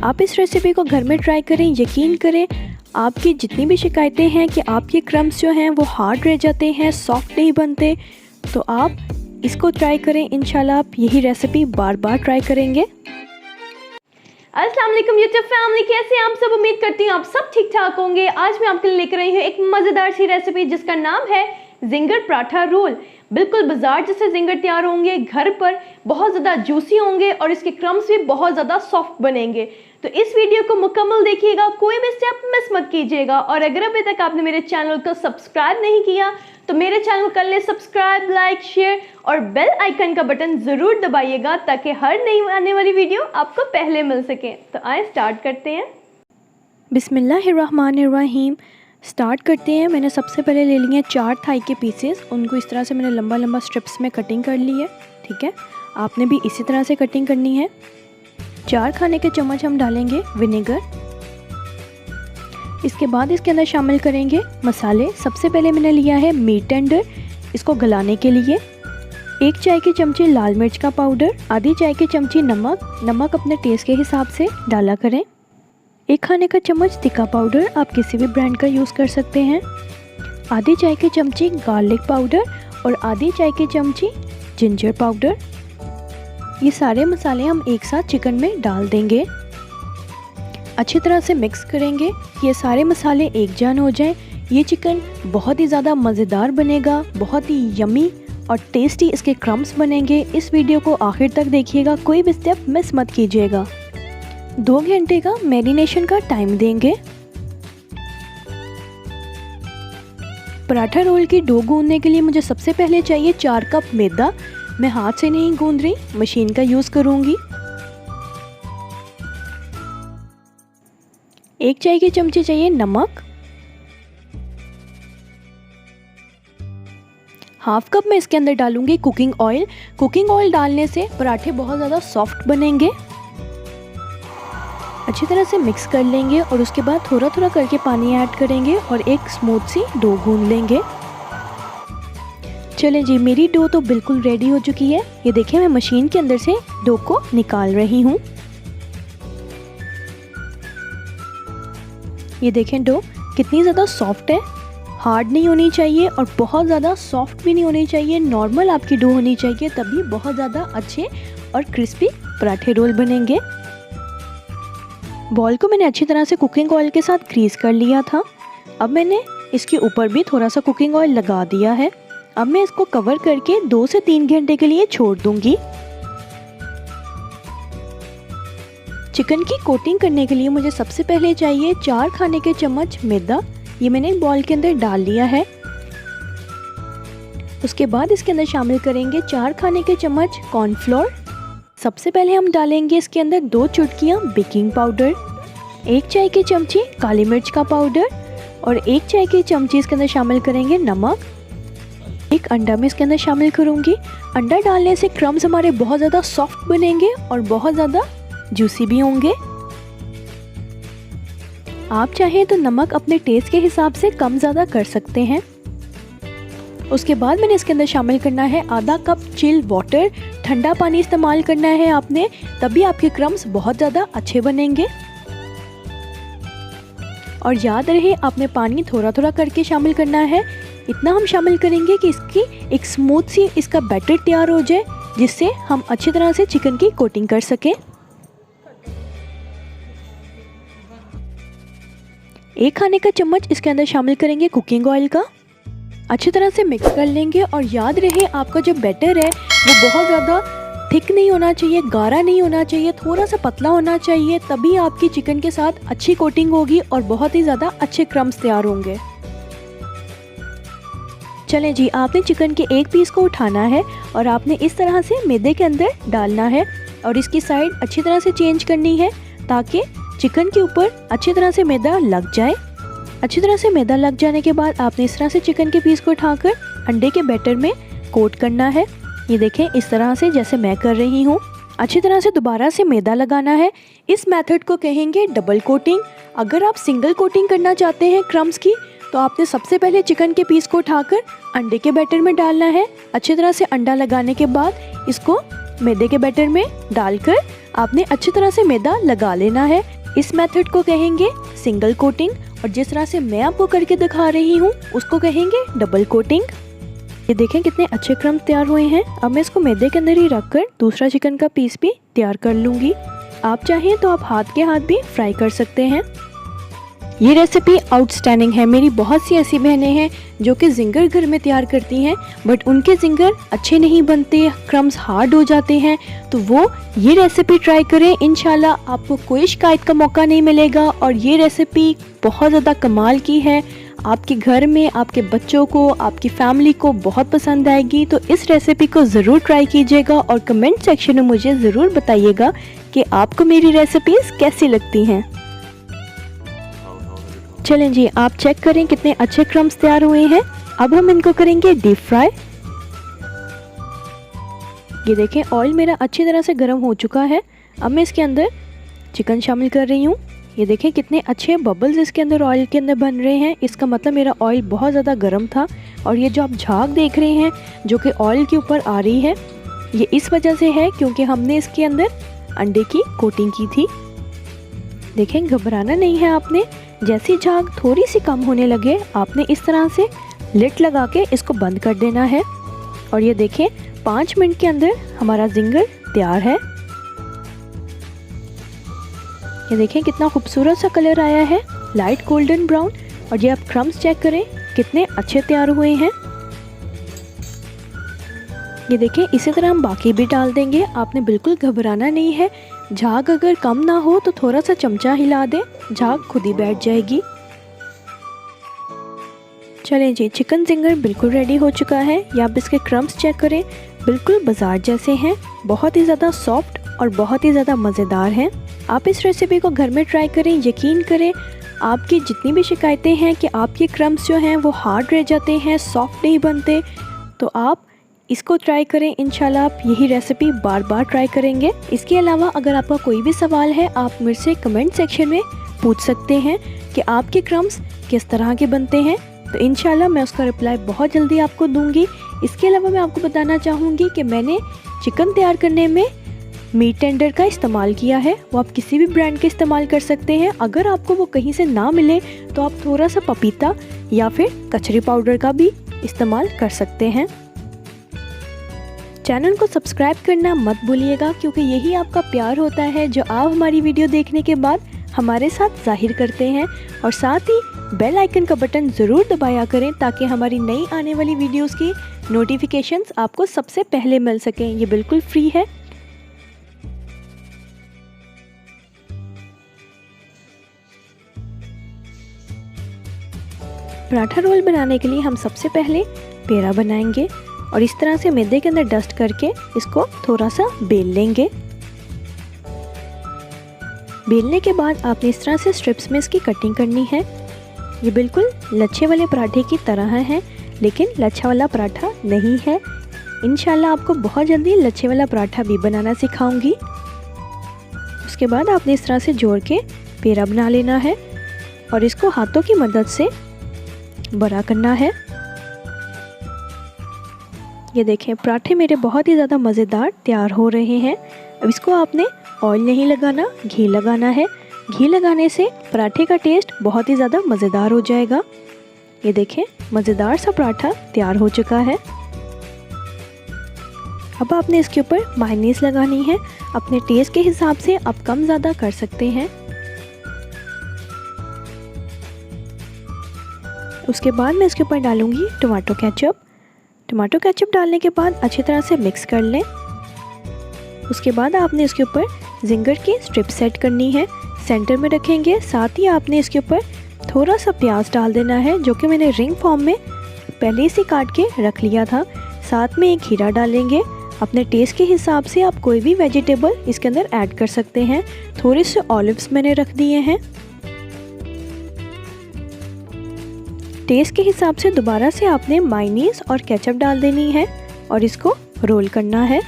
आप इस रेसिपी को घर में ट्राई करें। यकीन करें आपकी जितनी भी शिकायतें हैं कि आपके क्रम्स जो हैं वो हार्ड रह जाते हैं, सॉफ्ट नहीं बनते, तो आप इसको ट्राई करें। इंशाल्लाह आप यही रेसिपी बार बार ट्राई करेंगे। अस्सलाम वालेकुम यूट्यूब फैमिली, कैसे हैं आप सब? उम्मीद करती हूँ आप सब ठीक ठाक होंगे। आज मैं आपके लिए लेकर आई हूँ एक मज़ेदार सी रेसिपी जिसका नाम है जिंगर पराठा रोल। बिल्कुल बाजार जैसे जिंगर तैयार होंगे, घर पर बहुत ज़्यादा जूसी होंगे और इसके क्रम्स भी बहुत ज़्यादा सॉफ्ट बनेंगे। तो इस वीडियो को मुकम्मल देखिएगा, कोई भी स्टेप मिस मत कीजिएगा। और अगर अभी तक आपने मेरे चैनल को सब्सक्राइब नहीं किया तो मेरे चैनल को कर ले सब्सक्राइब, लाइक, शेयर और बेल आइकन का बटन ज़रूर दबाइएगा ताकि हर नई आने वाली वीडियो आपको पहले मिल सके। तो आइए स्टार्ट करते हैं। बिस्मिल्लाहिर्रहमानिर्रहीम। स्टार्ट करते हैं। मैंने सबसे पहले ले लिए 4 थाई के पीसेस। उनको इस तरह से मैंने लंबा लंबा स्ट्रिप्स में कटिंग कर ली है। ठीक है, आपने भी इसी तरह से कटिंग करनी है। 4 खाने के चम्मच हम डालेंगे विनेगर। इसके बाद इसके अंदर शामिल करेंगे मसाले। सबसे पहले मैंने लिया है मीट टेंडर, इसको गलाने के लिए। 1 चाय की चमची लाल मिर्च का पाउडर, आधी चाय की चमची नमक अपने टेस्ट के हिसाब से डाला करें। 1 खाने का चम्मच तिक्का पाउडर, आप किसी भी ब्रांड का यूज़ कर सकते हैं। आधी चाय की चमची गार्लिक पाउडर और आधी चाय की चमची जिंजर पाउडर। ये सारे मसाले हम एक साथ चिकन में डाल देंगे। अच्छी तरह से मिक्स करेंगे, ये सारे मसाले एक जान हो जाएं। ये चिकन बहुत ही ज़्यादा मज़ेदार बनेगा, बहुत ही यमी और टेस्टी इसके क्रम्स बनेंगे। इस वीडियो को आखिर तक देखिएगा, कोई भी स्टेप मिस मत कीजिएगा। 2 घंटे का मैरिनेशन का टाइम देंगे। पराठा रोल की डो गूंदने के लिए मुझे सबसे पहले चाहिए 4 कप मैदा। मैं हाथ से नहीं गूंद रही, मशीन का यूज़ करूँगी। 1 चाय की चमची चाहिए नमक। 1/2 कप मैं इसके अंदर डालूंगी कुकिंग ऑयल। कुकिंग ऑयल डालने से पराठे बहुत ज़्यादा सॉफ्ट बनेंगे। अच्छी तरह से मिक्स कर लेंगे और उसके बाद थोड़ा थोड़ा करके पानी ऐड करेंगे और एक स्मूथ सी डो गूंद लेंगे। चलें जी, मेरी डो तो बिल्कुल रेडी हो चुकी है। ये देखिए, मैं मशीन के अंदर से डो को निकाल रही हूँ। ये देखें डो कितनी ज़्यादा सॉफ्ट है, हार्ड नहीं होनी चाहिए और बहुत ज़्यादा सॉफ्ट भी नहीं होनी चाहिए। नॉर्मल आपकी डो होनी चाहिए, तभी बहुत ज़्यादा अच्छे और क्रिस्पी पराठे रोल बनेंगे। बॉल को मैंने अच्छी तरह से कुकिंग ऑयल के साथ ग्रीस कर लिया था। अब मैंने इसके ऊपर भी थोड़ा सा कुकिंग ऑयल लगा दिया है। अब मैं इसको कवर करके 2 से 3 घंटे के लिए छोड़ दूंगी। चिकन की कोटिंग करने के लिए मुझे सबसे पहले चाहिए 4 खाने के चम्मच मैदा। ये मैंने एक बॉल के अंदर डाल लिया है। उसके बाद इसके अंदर शामिल करेंगे 4 खाने के चम्मच कॉर्नफ्लोर। सबसे पहले हम डालेंगे इसके अंदर 2 चुटकियाँ बेकिंग पाउडर, 1 चाय की चमची काली मिर्च का पाउडर और 1 चाय की चमची इसके अंदर शामिल करेंगे नमक। 1 अंडा मैं इसके अंदर शामिल करूँगी। अंडा डालने से क्रम्स हमारे बहुत ज़्यादा सॉफ्ट बनेंगे और बहुत ज़्यादा जूसी भी होंगे। आप चाहें तो नमक अपने टेस्ट के हिसाब से कम ज़्यादा कर सकते हैं। उसके बाद मैंने इसके अंदर शामिल करना है आधा कप चिल वाटर। ठंडा पानी इस्तेमाल करना है आपने, तभी आपके क्रम्स बहुत ज़्यादा अच्छे बनेंगे। और याद रहे आपने पानी थोड़ा थोड़ा करके शामिल करना है। इतना हम शामिल करेंगे कि इसकी एक स्मूथ सी इसका बैटर तैयार हो जाए, जिससे हम अच्छी तरह से चिकन की कोटिंग कर सकें। 1 खाने का चम्मच इसके अंदर शामिल करेंगे कुकिंग ऑयल का। अच्छी तरह से मिक्स कर लेंगे और याद रहे आपका जो बैटर है वो बहुत ज़्यादा थिक नहीं होना चाहिए, गाढ़ा नहीं होना चाहिए, थोड़ा सा पतला होना चाहिए। तभी आपकी चिकन के साथ अच्छी कोटिंग होगी और बहुत ही ज़्यादा अच्छे क्रम्स तैयार होंगे। चलें जी, आपने चिकन के एक पीस को उठाना है और आपने इस तरह से मैदे के अंदर डालना है और इसकी साइड अच्छी तरह से चेंज करनी है ताकि चिकन के ऊपर अच्छी तरह से मैदा लग जाए। अच्छी तरह से मैदा लग जाने के बाद आपने इस तरह से चिकन के पीस को उठाकर अंडे के बैटर में कोट करना है। ये देखें, इस तरह से जैसे मैं कर रही हूँ। अच्छी तरह से दोबारा से मैदा लगाना है। इस मेथड को कहेंगे डबल कोटिंग। अगर आप सिंगल कोटिंग करना चाहते हैं क्रम्स की, तो आपने सबसे पहले चिकन के पीस को उठाकर अंडे के बैटर में डालना है। अच्छी तरह से अंडा लगाने के बाद इसको मैदे के बैटर में डालकर आपने अच्छी तरह से मैदा लगा लेना है। इस मेथड को कहेंगे सिंगल कोटिंग और जिस तरह से मैं आपको करके दिखा रही हूँ उसको कहेंगे डबल कोटिंग। ये देखें कितने अच्छे क्रम्स तैयार हुए हैं। अब मैं इसको मैदे के अंदर ही रखकर दूसरा चिकन का पीस भी तैयार कर लूँगी। आप चाहें तो आप हाथ के हाथ भी फ्राई कर सकते हैं। ये रेसिपी आउटस्टैंडिंग है। मेरी बहुत सी ऐसी बहनें हैं जो कि जिंगर घर में तैयार करती हैं बट उनके जिंगर अच्छे नहीं बनते, क्रम्स हार्ड हो जाते हैं, तो वो ये रेसिपी ट्राई करें। इंशाल्लाह आपको कोई शिकायत का मौका नहीं मिलेगा और ये रेसिपी बहुत ज़्यादा कमाल की है। आपके घर में आपके बच्चों को, आपकी फैमिली को बहुत पसंद आएगी। तो इस रेसिपी को ज़रूर ट्राई कीजिएगा और कमेंट सेक्शन में मुझे ज़रूर बताइएगा कि आपको मेरी रेसिपीज़ कैसी लगती हैं। चलें जी, आप चेक करें कितने अच्छे क्रम्स तैयार हुए हैं। अब हम इनको करेंगे डीप फ्राई। ये देखें ऑयल मेरा अच्छी तरह से गर्म हो चुका है। अब मैं इसके अंदर चिकन शामिल कर रही हूँ। ये देखें कितने अच्छे बबल्स इसके अंदर ऑयल के अंदर बन रहे हैं। इसका मतलब मेरा ऑयल बहुत ज़्यादा गर्म था। और ये जो आप झाग देख रहे हैं जो कि ऑयल के ऊपर आ रही है, ये इस वजह से है क्योंकि हमने इसके अंदर अंडे की कोटिंग की थी। देखें घबराना नहीं है आपने। जैसी झाग थोड़ी सी कम होने लगे आपने इस तरह से लिड लगा के इसको बंद कर देना है। और ये देखें 5 मिनट के अंदर हमारा जिंगर तैयार है। ये देखें कितना खूबसूरत सा कलर आया है, लाइट गोल्डन ब्राउन। और ये आप क्रम्स चेक करें कितने अच्छे तैयार हुए हैं। ये देखें इसी तरह हम बाकी भी डाल देंगे। आपने बिल्कुल घबराना नहीं है। झाग अगर कम ना हो तो थोड़ा सा चमचा हिला दें, झाग खुद ही बैठ जाएगी। चलें जी, चिकन जिंगर बिल्कुल रेडी हो चुका है। या आप इसके क्रम्स चेक करें, बिल्कुल बाजार जैसे हैं, बहुत ही ज़्यादा सॉफ्ट और बहुत ही ज़्यादा मज़ेदार हैं। आप इस रेसिपी को घर में ट्राई करें। यकीन करें आपकी जितनी भी शिकायतें हैं कि आपके क्रम्स जो हैं वो हार्ड रह जाते हैं, सॉफ्ट नहीं बनते, तो आप इसको ट्राई करें। इंशाल्लाह आप यही रेसिपी बार बार ट्राई करेंगे। इसके अलावा अगर आपका कोई भी सवाल है आप मेरे से कमेंट सेक्शन में पूछ सकते हैं कि आपके क्रम्स किस तरह के बनते हैं, तो इंशाल्लाह मैं उसका रिप्लाई बहुत जल्दी आपको दूंगी। इसके अलावा मैं आपको बताना चाहूँगी कि मैंने चिकन तैयार करने में मीट टेंडर का इस्तेमाल किया है। वो आप किसी भी ब्रांड के इस्तेमाल कर सकते हैं। अगर आपको वो कहीं से ना मिले तो आप थोड़ा सा पपीता या फिर कचरी पाउडर का भी इस्तेमाल कर सकते हैं। चैनल को सब्सक्राइब करना मत भूलिएगा क्योंकि यही आपका प्यार होता है जो आप हमारी वीडियो देखने के बाद हमारे साथ जाहिर करते हैं। और साथ ही बेल आइकन का बटन ज़रूर दबाया करें ताकि हमारी नई आने वाली वीडियोस की नोटिफिकेशंस आपको सबसे पहले मिल सकें। ये बिल्कुल फ्री है। पराठा रोल बनाने के लिए हम सबसे पहले पेड़ा बनाएंगे और इस तरह से मैदे के अंदर डस्ट करके इसको थोड़ा सा बेल लेंगे। बेलने के बाद आपने इस तरह से स्ट्रिप्स में इसकी कटिंग करनी है। ये बिल्कुल लच्छे वाले पराठे की तरह है लेकिन लच्छा वाला पराठा नहीं है। इंशाल्लाह आपको बहुत जल्दी लच्छे वाला पराठा भी बनाना सिखाऊंगी। उसके बाद आपने इस तरह से जोड़ के पेड़ा बना लेना है और इसको हाथों की मदद से बड़ा करना है। ये देखें पराठे मेरे बहुत ही ज़्यादा मज़ेदार तैयार हो रहे हैं। अब इसको आपने ऑयल नहीं लगाना, घी लगाना है। घी लगाने से पराठे का टेस्ट बहुत ही ज़्यादा मज़ेदार हो जाएगा। ये देखें मज़ेदार सा पराठा तैयार हो चुका है। अब आपने इसके ऊपर मायोनीज़ लगानी है। अपने टेस्ट के हिसाब से आप कम ज़्यादा कर सकते हैं। उसके बाद मैं इसके ऊपर डालूंगी टमाटो केचप। टमाटो केचप डालने के बाद अच्छी तरह से मिक्स कर लें। उसके बाद आपने इसके ऊपर जिंगर की स्ट्रिप सेट करनी है, सेंटर में रखेंगे। साथ ही आपने इसके ऊपर थोड़ा सा प्याज डाल देना है जो कि मैंने रिंग फॉर्म में पहले से काट के रख लिया था। साथ में एक खीरा डालेंगे। अपने टेस्ट के हिसाब से आप कोई भी वेजिटेबल इसके अंदर ऐड कर सकते हैं। थोड़े से ऑलिव्स मैंने रख दिए हैं। टेस्ट के हिसाब से दोबारा से आपने मायोनीज़ और केचप डाल देनी है और इसको रोल करना है।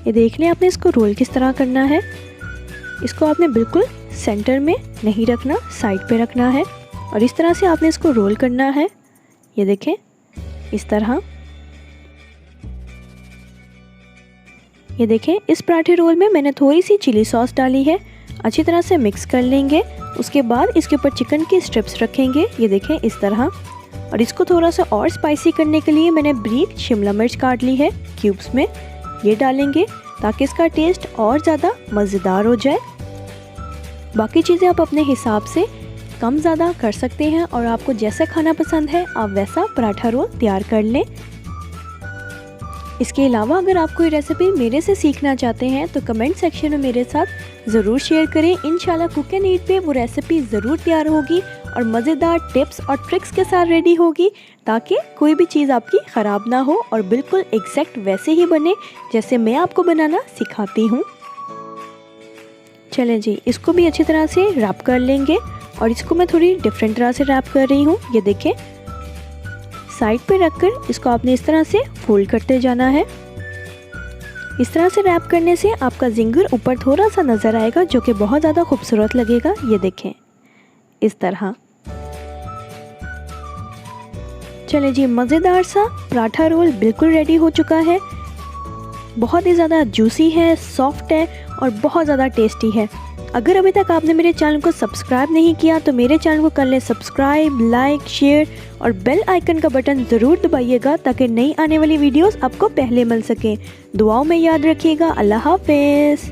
ये देख लें आपने इसको रोल किस तरह करना है। इसको आपने बिल्कुल सेंटर में नहीं रखना, साइड पे रखना है और इस तरह से आपने इसको रोल करना है। ये देखें इस तरह। ये देखें, इस पराठे रोल में मैंने थोड़ी सी चिली सॉस डाली है। अच्छी तरह से मिक्स कर लेंगे। उसके बाद इसके ऊपर चिकन की स्ट्रिप्स रखेंगे, ये देखें इस तरह। और इसको थोड़ा सा और स्पाइसी करने के लिए मैंने बारीक शिमला मिर्च काट ली है क्यूब्स में, ये डालेंगे ताकि इसका टेस्ट और ज़्यादा मज़ेदार हो जाए। बाकी चीज़ें आप अपने हिसाब से कम ज़्यादा कर सकते हैं और आपको जैसा खाना पसंद है आप वैसा पराठा रोल तैयार कर लें। इसके अलावा अगर आप कोई रेसिपी मेरे से सीखना चाहते हैं तो कमेंट सेक्शन में मेरे साथ ज़रूर शेयर करें। इंशाल्लाह कुक एंड ईट पे वो रेसिपी ज़रूर तैयार होगी और मज़ेदार टिप्स और ट्रिक्स के साथ रेडी होगी, ताकि कोई भी चीज़ आपकी ख़राब ना हो और बिल्कुल एग्जैक्ट वैसे ही बने जैसे मैं आपको बनाना सिखाती हूँ। चलें जी, इसको भी अच्छी तरह से रैप कर लेंगे और इसको मैं थोड़ी डिफरेंट तरह से रैप कर रही हूँ। ये देखें, साइड पे रखकर इसको आपने इस तरह से फोल्ड करते जाना है। इस तरह से रैप करने से आपका जिंगर ऊपर थोड़ा सा नज़र आएगा, जो कि बहुत ज़्यादा खूबसूरत लगेगा। ये देखें इस तरह। चले जी, मज़ेदार सा पराठा रोल बिल्कुल रेडी हो चुका है। बहुत ही ज़्यादा जूसी है, सॉफ्ट है और बहुत ज़्यादा टेस्टी है। अगर अभी तक आपने मेरे चैनल को सब्सक्राइब नहीं किया तो मेरे चैनल को कर लें सब्सक्राइब, लाइक, शेयर और बेल आइकन का बटन ज़रूर दबाइएगा ताकि नई आने वाली वीडियोस आपको पहले मिल सकें। दुआओं में याद रखिएगा। अल्लाह हाफ़िज़।